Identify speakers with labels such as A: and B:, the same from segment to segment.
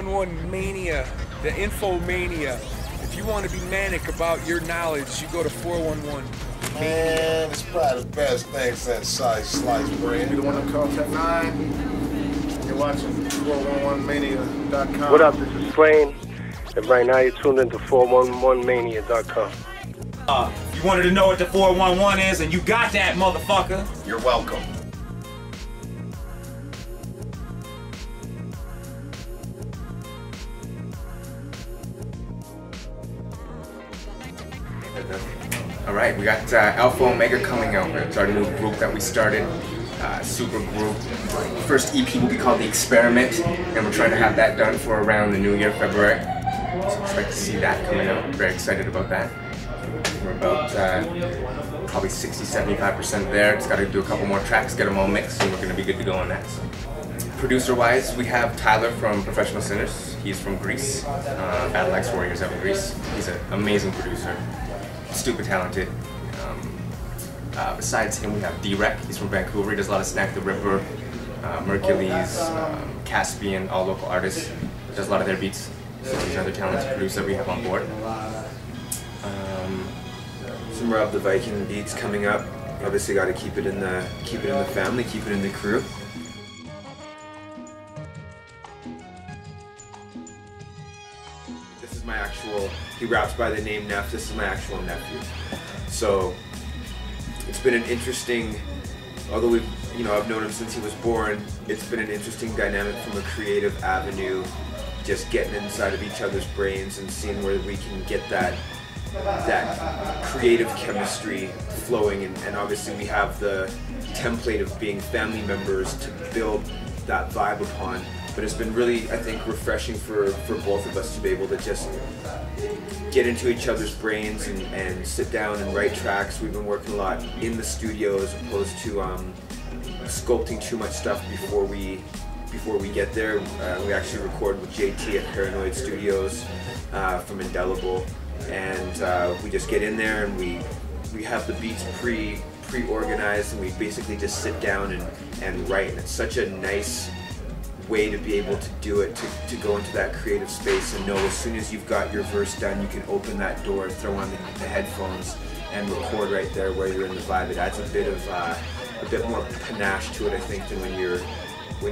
A: 411mania, the info mania. If you want to be manic about your knowledge, you go to 411mania.
B: Man, it's probably the best thing since sliced bread.
C: You the one that called Tech 9. You're watching 411mania.com.
D: What up, this is Flame, and right now you're tuned into 411mania.com.
E: You wanted to know what the 411 is, and you got that, motherfucker.
B: You're welcome.
F: Alright, we got Alpha Omega coming out. It's our new group that we started, super group. First EP will be called The Experiment, and we're trying to have that done for around the new year, February. So expect to see that coming out. Very excited about that. We're about probably 60-75% there. Just got to do a couple more tracks, get them all mixed, and we're going to be good to go on that. So. Producer-wise, we have Tyler from Professional Sinners. He's from Greece, Battle Axe Warriors out in Greece. He's an amazing producer. Stupid talented. Besides him, we have D-Rec. He's from Vancouver. He does a lot of Snack the Ripper, Mercules, Caspian, all local artists. He does a lot of their beats. So he's another talented producer we have on board.
G: Some Rob the Viking beats coming up. Obviously, got to keep it in the family, keep it in the crew. This is my actual. He raps by the name Neph. This is my actual nephew. So it's been an interesting, although I've known him since he was born. It's been an interesting dynamic from a creative avenue, just getting inside of each other's brains and seeing where we can get that creative chemistry flowing. And obviously we have the template of being family members to build that vibe upon. But it's been really, I think, refreshing for both of us to be able to just get into each other's brains and sit down and write tracks. We've been working a lot in the studio as opposed to sculpting too much stuff before we get there. We actually record with JT at Paranoid Studios from Indelible, and we just get in there and we have the beats pre-organized, and we basically just sit down and write. And it's such a nice way to be able to do it, to go into that creative space and know as soon as you've got your verse done, you can open that door, throw on the headphones, and record right there where you're in the vibe. It adds a bit more panache to it, I think, than when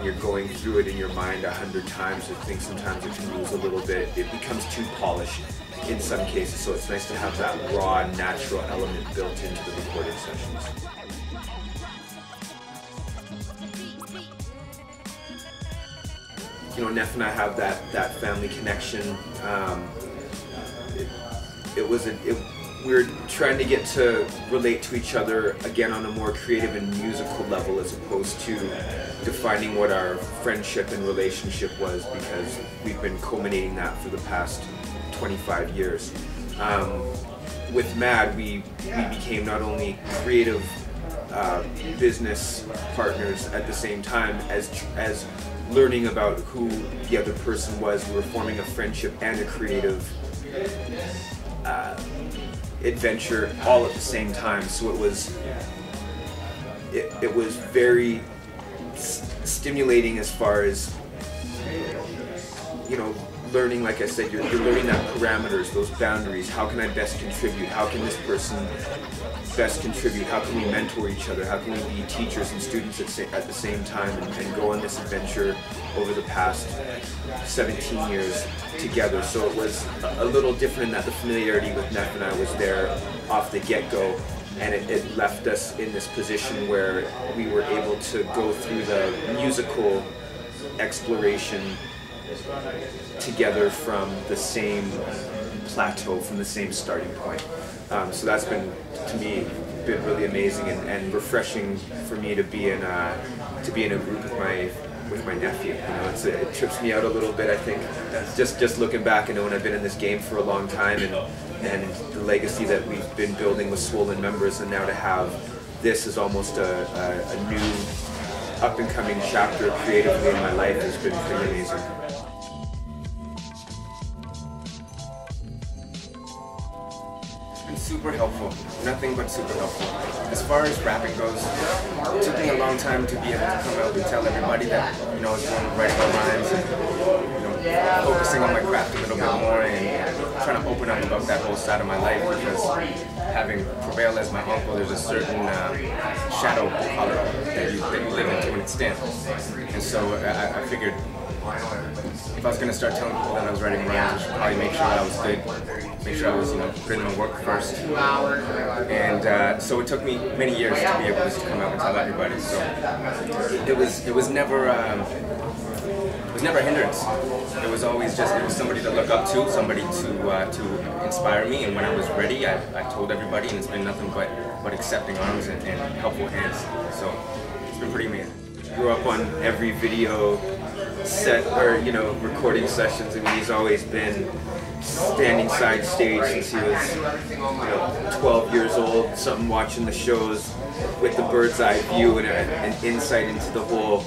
G: you're going through it in your mind 100 times. I think sometimes it can lose a little bit. It becomes too polished in some cases, so it's nice to have that raw, natural element built into the recording sessions. Neph and I have that family connection. We were trying to get to relate to each other again on a more creative and musical level, as opposed to defining what our friendship and relationship was, because we've been culminating that for the past 25 years. With Mad, we became not only creative business partners at the same time as learning about who the other person was. We were forming a friendship and a creative adventure all at the same time. So it was very stimulating as far as learning. Like I said, you're learning that parameters, those boundaries. How can I best contribute? How can this person best contribute? How can we mentor each other? How can we be teachers and students at the same time and go on this adventure over the past 17 years together? So it was a little different in that the familiarity with Neph and I was there off the get-go, and it left us in this position where we were able to go through the musical exploration together from the same plateau, from the same starting point. So that's been, to me, been really amazing and refreshing for me to be in a group with my nephew. It trips me out a little bit, I think. Just looking back and knowing I've been in this game for a long time, and the legacy that we've been building with Swollen members, and now to have this is almost a new up-and-coming chapter creatively in my life has been pretty amazing.
F: Super helpful, nothing but super helpful. As far as rapping goes, it took me a long time to be able to come out and tell everybody that, I was going to write my rhymes and, focusing on my craft a little bit more and trying to open up about that whole side of my life, because having Prevail as my uncle, there's a certain shadow color that you live into to an extent. And so I figured if I was going to start telling people that I was writing rhymes, I should probably make sure that I was good, make sure I was, putting in work first. And so it took me many years to be able to just come out and tell everybody. So it was never a hindrance. It was always just somebody to look up to, somebody to inspire me. And when I was ready, I told everybody, and it's been nothing but accepting arms and helpful hands. So it's been pretty amazing.
G: Grew up on every video set or recording sessions. I mean, he's always been standing side stage since he was 12 years old. Something watching the shows with the bird's eye view and an insight into the whole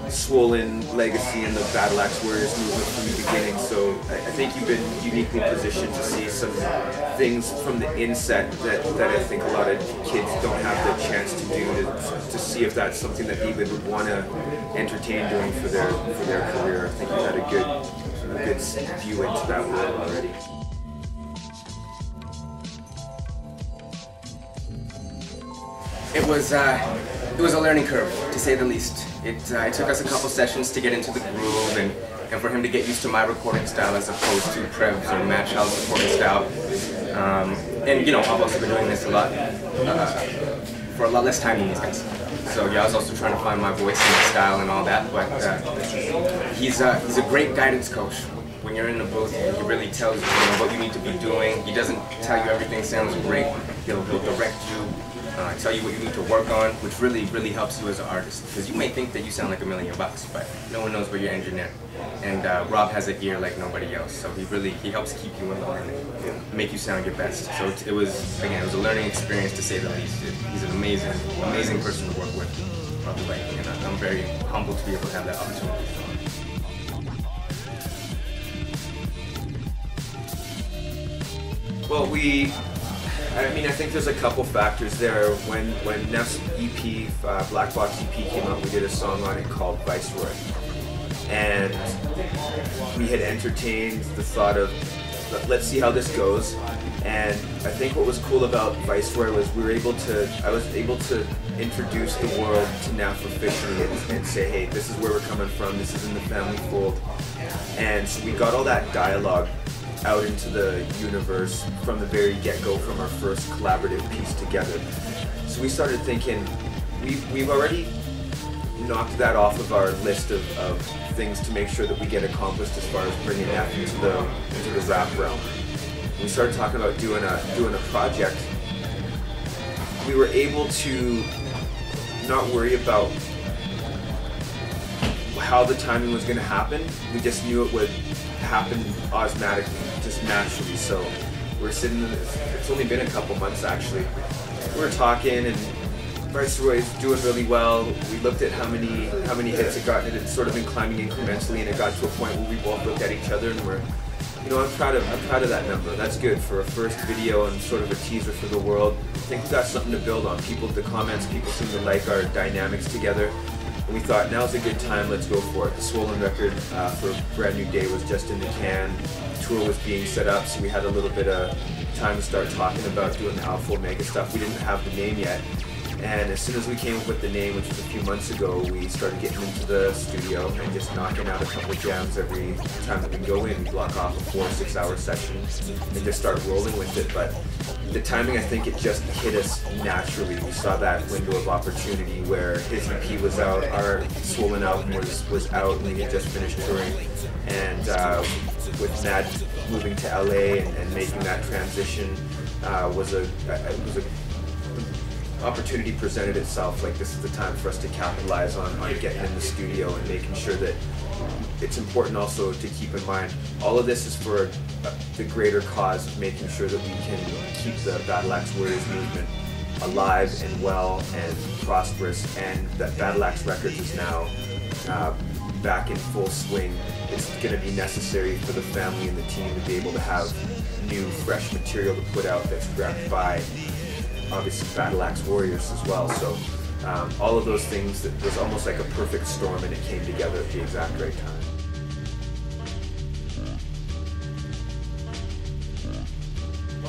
G: Swollen legacy and the Battle Axe Warriors movement from the beginning. So I think you've been uniquely positioned to see some things from the inset that I think a lot of kids don't have the chance to do, to see if that's something that they would want to entertain doing for their career. I think you've had a good view into that world already.
F: It was a learning curve, to say the least. It took us a couple sessions to get into the groove and for him to get used to my recording style as opposed to Prev's or Madchild's recording style. And I've also been doing this for a lot less time than these guys. So yeah, I was also trying to find my voice and my style and all that. But he's a great guidance coach. When you're in the booth, he really tells you what you need to be doing. He doesn't tell you everything sounds great. He'll direct you. Tell you what you need to work on, which really helps you as an artist. Because you may think that you sound like $1 million, but no one knows where you're engineering. And Rob has an ear like nobody else, so he helps keep you in line and make you sound your best. So it was a learning experience, to say the least. He's an amazing person to work with, probably, and I'm very humbled to be able to have that opportunity.
G: Well, I think there's a couple factors there. When Neph's EP, Black Box EP came out, we did a song on it called Viceroy. And we had entertained the thought of, let's see how this goes. And I think what was cool about Viceroy was I was able to introduce the world to Neph officially and say, hey, this is where we're coming from, this is in the family fold. And so we got all that dialogue out into the universe from the very get-go, from our first collaborative piece together. So we started thinking, we've already knocked that off of our list of things to make sure that we get accomplished as far as bringing Neph into the rap realm. We started talking about doing a project. We were able to not worry about how the timing was going to happen. We just knew it would happen osmotically, just naturally. So we're sitting in this, it's only been a couple months actually. We were talking and Viceroy's doing really well. We looked at how many hits it got, and it had sort of been climbing incrementally, and it got to a point where we both looked at each other and we're, I'm proud of that number. That's good for a first video and sort of a teaser for the world. I think we've got something to build on. The comments, people seem to like our dynamics together. And we thought, now's a good time, let's go for it. The Swollen record for Brand New Day was just in the can. The tour was being set up, so we had a little bit of time to start talking about doing the Alpha Omega stuff. We didn't have the name yet. And as soon as we came up with the name, which was a few months ago, we started getting into the studio and just knocking out a couple of jams every time that we go in. We block off a 4 or 6 hour session and just start rolling with it. But the timing, I think it just hit us naturally. We saw that window of opportunity where his EP was out, our Swollen album was out, and we had just finished touring. And with Nad moving to LA and making that transition was a opportunity presented itself. Like, this is the time for us to capitalize on getting in the studio and making sure that it's important also to keep in mind all of this is for the greater cause of making sure that we can keep the Battle Axe Warriors movement alive and well and prosperous, and that Battle Axe Records is now back in full swing. It's going to be necessary for the family and the team to be able to have new, fresh material to put out that's grabbed by obviously Battle Axe Warriors as well. So all of those things, that was almost like a perfect storm, and it came together at the exact right time.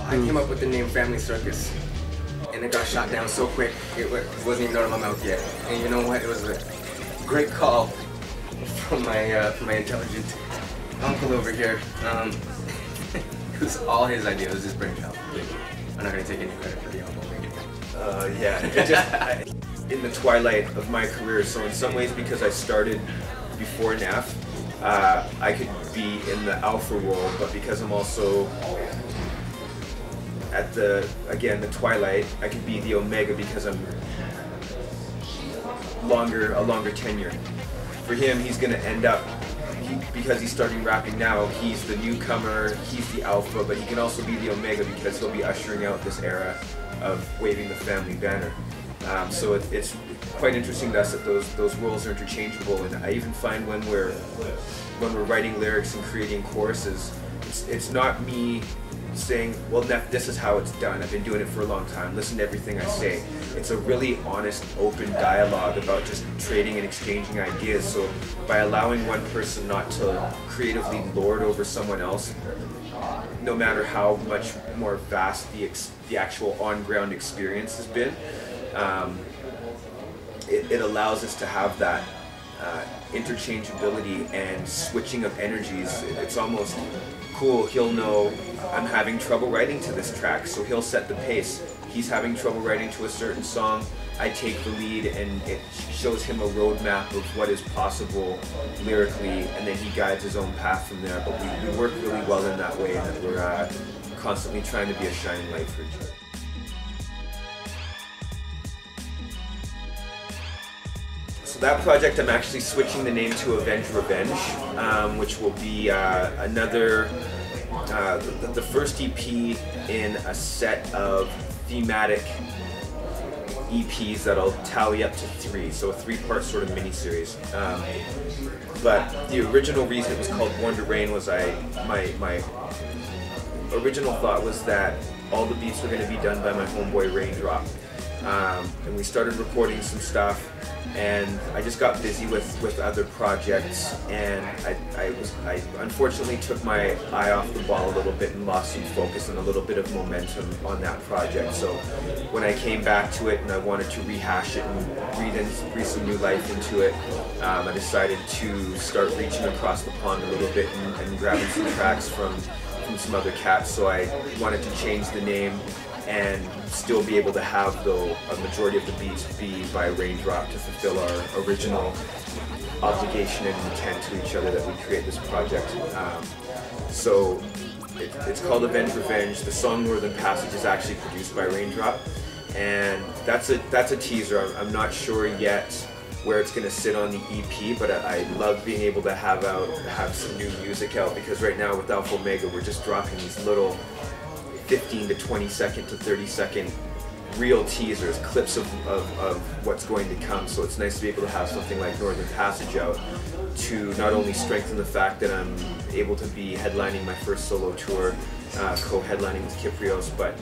F: I came up with the name Family Circus, and it got shot down so quick, it wasn't even out of my mouth yet. And you know what? It was a great call from my intelligent uncle over here. It was all his idea. It was his brainchild. I'm not gonna take any credit for the album.
G: Yeah, in the twilight of my career, so in some ways because I started before Neph, I could be in the alpha world, but because I'm also at the twilight, I could be the omega because I'm a longer tenure. For him, he's gonna end up, because he's starting rapping now, he's the newcomer, he's the alpha, but he can also be the omega because he'll be ushering out this era of waving the family banner. So it's quite interesting to us that those roles are interchangeable, and I even find when we're writing lyrics and creating choruses, it's not me saying, well, Neph, this is how it's done. I've been doing it for a long time. Listen to everything I say. It's a really honest, open dialogue about just trading and exchanging ideas. So by allowing one person not to creatively lord over someone else, no matter how much more vast the actual on-ground experience has been, it allows us to have that interchangeability and switching of energies. It's almost cool. He'll know I'm having trouble writing to this track, so he'll set the pace. He's having trouble writing to a certain song, I take the lead, and it shows him a roadmap of what is possible lyrically, and then he guides his own path from there. But we work really well in that way, and that we're constantly trying to be a shining light for each other. So that project, I'm actually switching the name to Avenge Revenge, which will be another, the first EP in a set of thematic EPs that'll tally up to 3, so a 3-part sort of mini-series. But the original reason it was called Wonder Rain was my original thought was that all the beats were going to be done by my homeboy Raindrop. And we started recording some stuff, and I just got busy with other projects, and I unfortunately took my eye off the ball a little bit and lost some focus and a little bit of momentum on that project. So when I came back to it and I wanted to rehash it and breathe some new life into it, I decided to start reaching across the pond a little bit and grabbing some tracks from some other cats. So I wanted to change the name and still be able to have, though, a majority of the beats be by Raindrop to fulfill our original obligation and intent to each other that we create this project. So it's called Avenge Revenge. The song Northern Passage is actually produced by Raindrop, and that's a teaser. I'm not sure yet where it's going to sit on the EP, but I love being able to have some new music out, because right now with Alpha Omega we're just dropping these little 15 to 20 second to 30 second real teasers, clips of what's going to come. So it's nice to be able to have something like Northern Passage out to not only strengthen the fact that I'm able to be headlining my first solo tour, co-headlining with Kiprios, but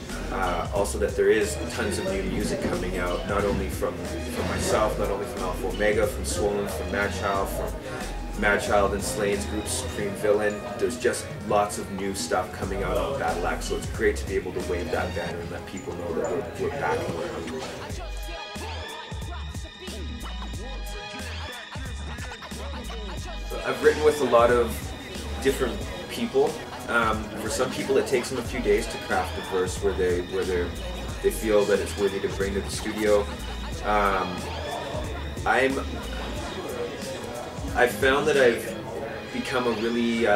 G: also that there is tons of new music coming out, not only from myself, not only from Alpha Omega, from Swollen, from Madchild and Slane's group Supreme Villain. There's just lots of new stuff coming out on Battle Axe, so it's great to be able to wave that banner and let people know that we're back and we're hungry. I've written with a lot of different people. For some people it takes them a few days to craft a verse where they feel that it's worthy to bring to the studio. I've found that I've become a really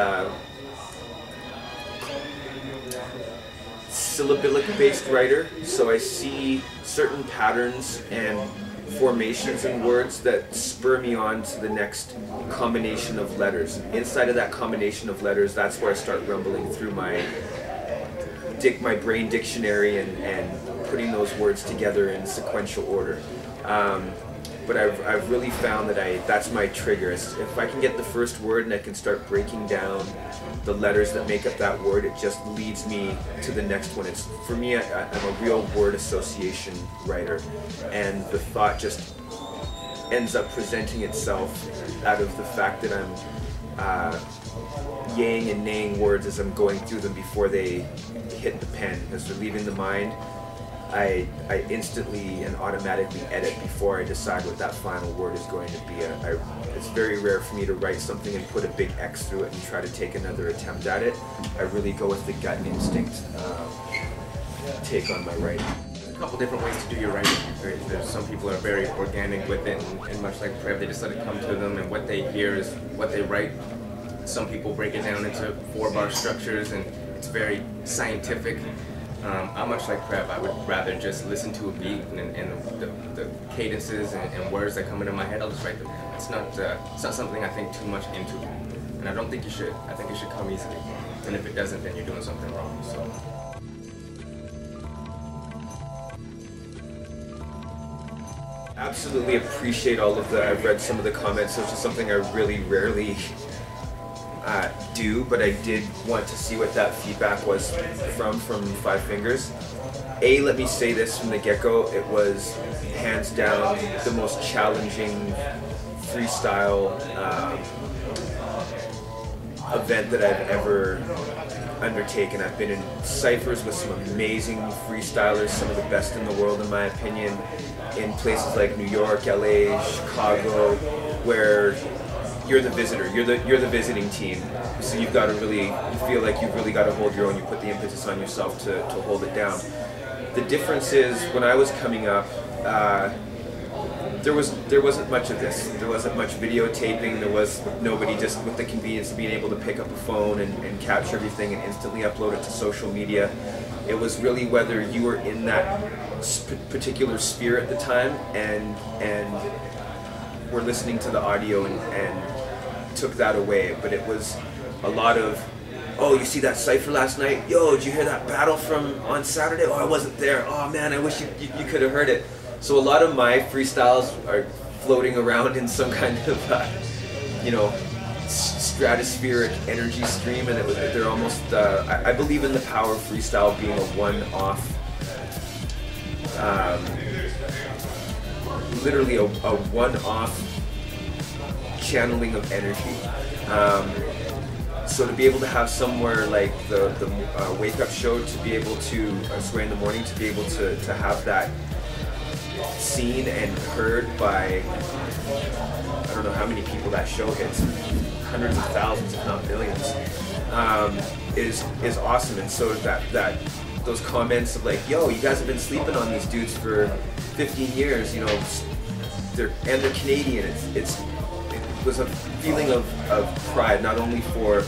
G: syllabic-based writer, so I see certain patterns and formations in words that spur me on to the next combination of letters. Inside of that combination of letters, that's where I start rumbling through my brain dictionary and putting those words together in sequential order. But I've really found that that's my trigger. If I can get the first word and I can start breaking down the letters that make up that word, it just leads me to the next one. For me, I'm a real word association writer, and the thought just ends up presenting itself out of the fact that I'm yaying and naying words as I'm going through them before they hit the pen. As they're leaving the mind, I instantly and automatically edit before I decide what that final word is going to be. It's very rare for me to write something and put a big X through it and try to take another attempt at it. I really go with the gut instinct take on my writing.
F: A couple different ways to do your writing. There's some people are very organic with it, and much like Prev, they just let it come to them, and what they hear is what they write. Some people break it down into 4-bar structures, and it's very scientific. I'm much like Prev. I would rather just listen to a beat and the cadences and words that come into my head. I'll just write them down. It's not something I think too much into, and I don't think you should. I think it should come easily, and if it doesn't, then you're doing something wrong. So.
G: Absolutely appreciate all of I've read some of the comments, which is something I really rarely do, but I did want to see what that feedback was from 5 Fingers. Let me say this from the get-go, it was hands down the most challenging freestyle event that I've ever undertaken. I've been in ciphers with some amazing freestylers, some of the best in the world in my opinion, in places like New York, LA, Chicago, where you're the visitor, you're the visiting team. So you've got to really, you feel like you've really got to hold your own, you put the impetus on yourself to hold it down. The difference is, when I was coming up, there wasn't much of this. There wasn't much videotaping. There was nobody just with the convenience of being able to pick up a phone and capture everything and instantly upload it to social media. It was really whether you were in that particular sphere at the time and were listening to the audio and took that away. But it was a lot of, oh, you see that cypher last night? Yo, did you hear that battle from on Saturday? Oh, I wasn't there. Oh man, I wish you could have heard it. So a lot of my freestyles are floating around in some kind of, you know, stratospheric energy stream, and they're almost, I believe in the power of freestyle being a one-off, literally a one-off channeling of energy. So to be able to have somewhere like the wake-up show, to be able to, Square in the Morning, to be able to have that seen and heard by, I don't know how many people that show hits, hundreds of thousands if not millions, is awesome. And so those comments of like, yo, you guys have been sleeping on these dudes for 15 years, you know, they're Canadian. It was a feeling of pride, not only for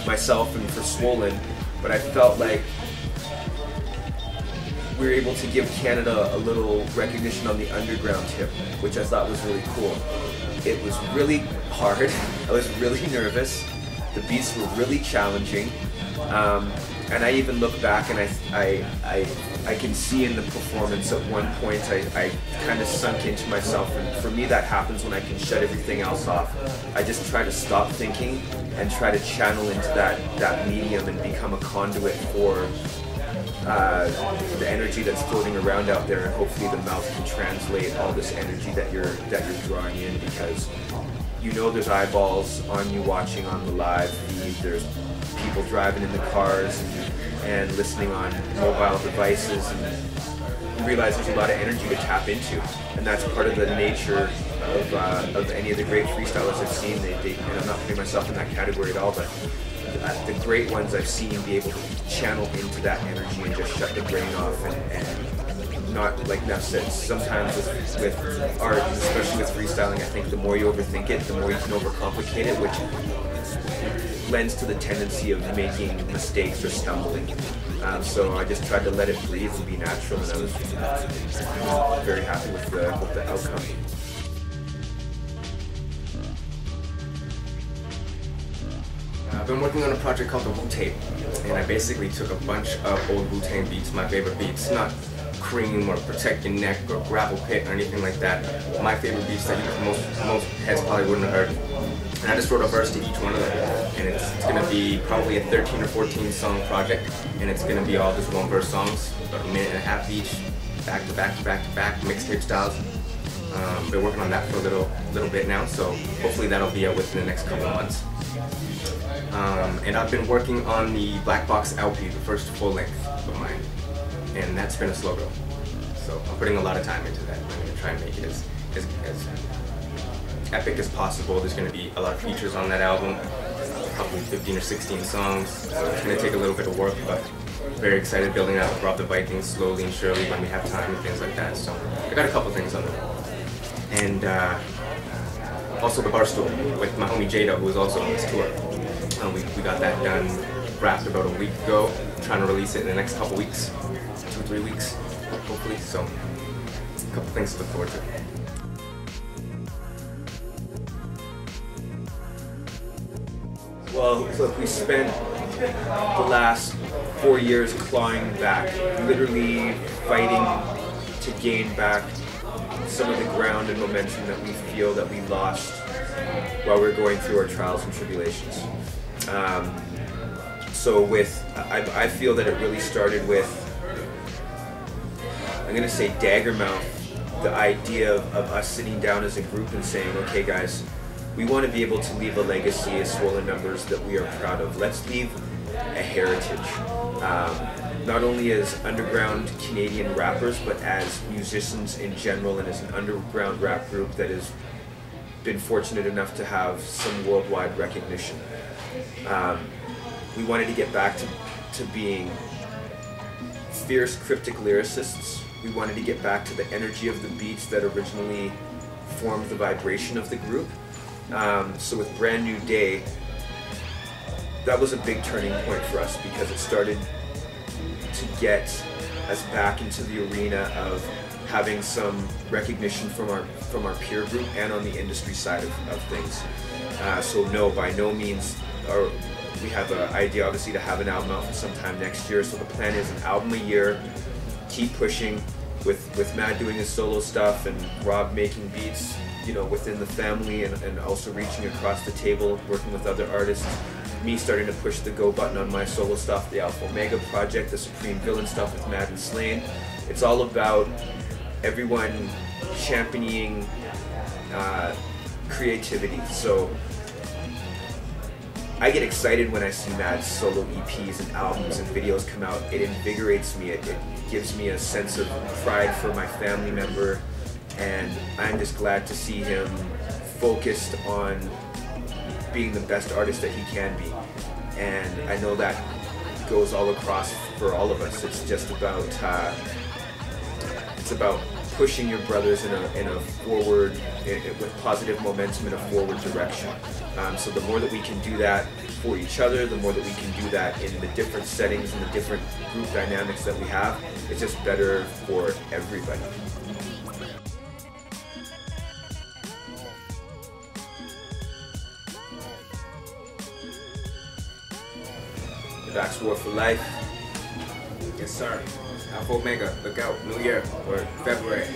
G: myself and for Swollen, but I felt like we were able to give Canada a little recognition on the underground tip, which I thought was really cool. It was really hard. I was really nervous. The beats were really challenging. And I even look back and I can see in the performance at one point I kind of sunk into myself, and for me that happens when I can shut everything else off. I just try to stop thinking and try to channel into that medium and become a conduit for the energy that's floating around out there, and hopefully the mouth can translate all this energy that you're drawing in, because you know there's eyeballs on you watching on the live feed, there's people driving in the cars and listening on mobile devices, and you realize there's a lot of energy to tap into, and that's part of the nature of any of the great freestylers I've seen. And I'm not putting myself in that category at all, but the great ones I've seen be able to channel into that energy and just shut the brain off, and not, like Neph said, sometimes with art, especially with freestyling, I think the more you overthink it, the more you can overcomplicate it, which lends to the tendency of making mistakes or stumbling. So I just tried to let it breathe and be natural, and I was very happy with the outcome.
F: I've been working on a project called the Wu-Tape, and I basically took a bunch of old Wu-Tang beats, my favorite beats, not Cream or Protect Your Neck or Gravel Pit or anything like that. My favorite beats that most heads probably wouldn't have heard. And I just wrote a verse to each one of them, and it's going to be probably a 13 or 14 song project, and it's going to be all just one verse songs, about a minute and a half each, back to back to back to back, mixtape styles. Been working on that for a little bit now, so hopefully that'll be out within the next couple of months. And I've been working on the Black Box LP, the first full length of mine, and that's been a slow go. So I'm putting a lot of time into that. I'm going to try and make it as epic as possible. There's going to be a lot of features on that album, probably 15 or 16 songs, so it's going to take a little bit of work, but very excited building out Rob the Viking slowly and surely when we have time and things like that. So I got a couple things on there. And also the Barstool with my homie Jada, who is also on this tour. We got that done, wrapped about a week ago, trying to release it in the next couple weeks, 2-3 weeks, hopefully. So a couple things to look forward to.
G: Well, look, we spent the last 4 years clawing back, literally fighting to gain back some of the ground and momentum that we feel that we lost while we're going through our trials and tribulations. So I feel that it really started with, I'm going to say Daggermouth, the idea of us sitting down as a group and saying, okay guys, we want to be able to leave a legacy as swollen numbers that we are proud of. Let's leave a heritage. Not only as underground Canadian rappers, but as musicians in general and as an underground rap group that has been fortunate enough to have some worldwide recognition. We wanted to get back to being fierce, cryptic lyricists. We wanted to get back to the energy of the beats that originally formed the vibration of the group. So with Brand New Day, that was a big turning point for us because it started to get us back into the arena of having some recognition from our peer group and on the industry side of things. So no, by no means we have an idea obviously to have an album out sometime next year. So the plan is an album a year, keep pushing with Matt doing his solo stuff and Rob making beats, you know, within the family and also reaching across the table, working with other artists. Me starting to push the go button on my solo stuff, the Alpha Omega project, the Supreme Villain stuff with Mad and Slain. It's all about everyone championing creativity. So I get excited when I see Mad's solo EPs and albums and videos come out. It invigorates me. It gives me a sense of pride for my family member, and I'm just glad to see him focused on being the best artist that he can be. And I know that goes all across for all of us. It's just about pushing your brothers in a forward, with positive momentum in a forward direction. So the more that we can do that for each other, the more that we can do that in the different settings and the different group dynamics that we have, it's just better for everybody. The Vax War for life.
F: Yes, sir. Alpha Omega, look out. New Year or February.